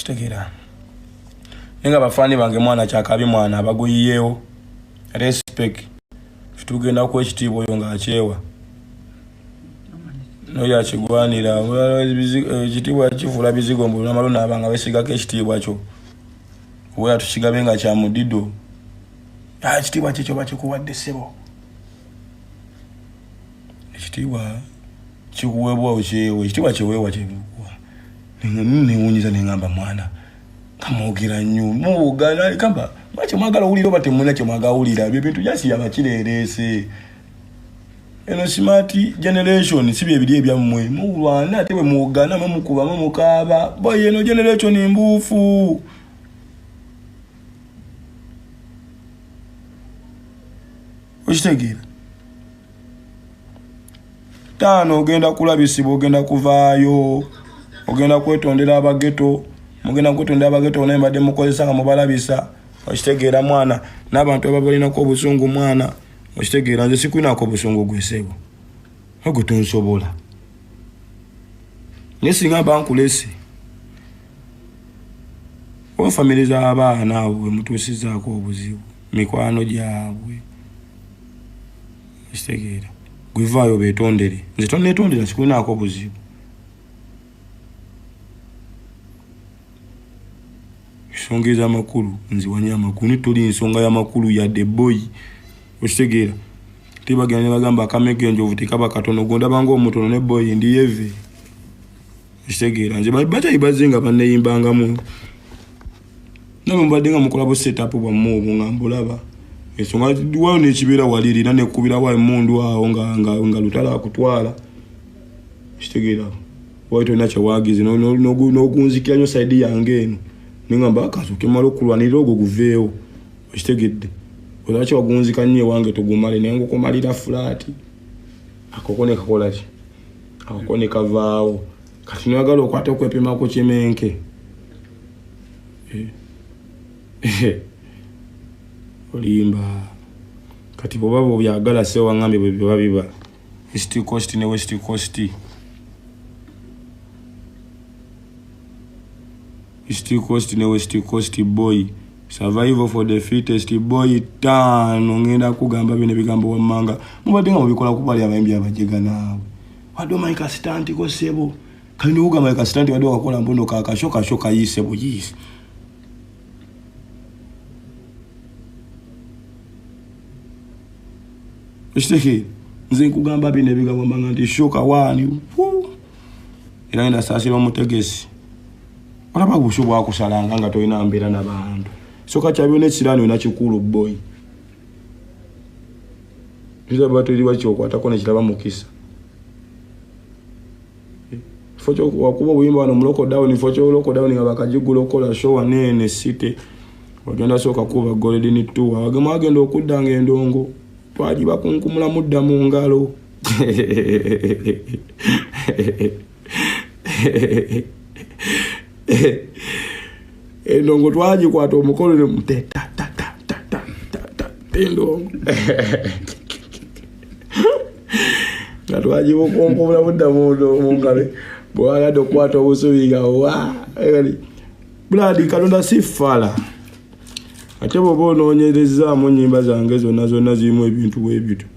Oshitegera nenga bafani bange mwana kyakabi mwana abagoyiyewo respect tugenda ku ekitiibwa oyo nga akyewa noyo akigwanira ekitiibwa kifuula bizigo mbu namalo naabanga besigako ekitiibwa kyo oba tukigabe nga kya mudido ekitiibwa kikyo bakikuwadde ssebo ekitiibwa kikuweebwa okyewe ekitiibwa kyeweewa kyekuwa newunyiza nengamba mwana kamwogera nnyo muwugana kamba lwaki mwagala owulira oba temulina kyemwagala owulira ebyo bintu jasi abakireereese eno smart generation si bye biri ebyammwe mulwana ate bwe muwugana mukubamu mukaaba boy eno generation mbuufu okitegeera taano ogenda kulabisibwa ogenda kuvaayo ogenda kwetondera abageto mugenda kwetondera abageto naye mbadde mukozesa nga mubalabisa okitegeera mwana n'abantu ababalinako obusungu mwana okitegeera nze sikulinako obusungu gwesebo ogwo tonsobola naye singa bankulese oba famire z'abaana abo bwe mutuusizaako obuzibu mikwano gyabwe okitegeera gwevaayo beetondere nze tonneetondera sikulinako obuzibu ensonga ez'amakulu nziwanya amakulu nituli ensonga y'amakulu yadde boy okitegeera tebagenda ne bagamba akamege enjovu tekaba katono gondabanga omutono ne boy ndi yeve okitegeera nze bakyayibaze nga banneeyimbangamu nabe mubadde nga mukolabo setup bwammwe obwo nga mbulaba ensonga wayo n'ekibeera walirira nekubirawo emundu awo nga lutala akutwala okitegeera wayo tolina kyewaagize n'ogunzikira nnyo saidi yange eno ningamba akazuke malo kulwanira ogwo guveewo okitegedde olwaki wagunzika nnyo ewange togumale naye ngukumalira fulaati akoko ne kakola ki akoko ne kavaawo kati niwagala okwata okwepimako kimenke olimba kati bwoba bwobyagala se waŋŋambye bwe biba biba east coast ne west coast East Coast ne West Coast boy survival for the fittest boy tano ngenda kugamba bine bigambo wammanga mubadde nga mubikola kubali abayimbi abajega naawe wado Mike Stanti ko sebo kalini uga Mike Stanti wado wakola mbondo kakashoka eyiise buyise Eshteke nze kugamba bine bigambo wammanga nti shoka wani era ina sasira omutegesi olaba gusho bwakusalanga nga toyina mbeera n'abantu soka kyabyo n'ekirani wena kikulu boy kiraba teriwa kyokwatako nekiraba mukisa focho wakuba obuyimba wano muloko down focho loko down nga bakajigula okola show wanene city wagenda soka kuba golden tour wagema agenda okuddanga endongo twajiba kunkumula mudda mu ngalo endongo twagikwata omukolo ne mute endongo nga twagibukunkumula mudda mu ngalo bwagadde okukwata obusubi nga buladi Katonda si fala ate bwoba onoonyerezaamu ennyimba zange zonna zirimu ebintu bwebito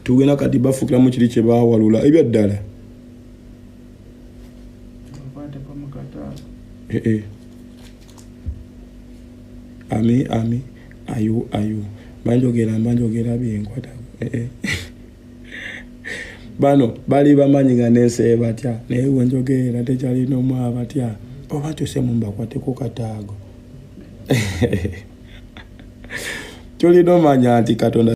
tugenda kati bafukiramu kiri kye baawalula ebyaddala ami ayu banjogera byenkwata bano bali bamanyi nga nense batya naye wenjogera tekyalina omu abatya oba tusemu mbakwateko kataago tulina omanya nti Katonda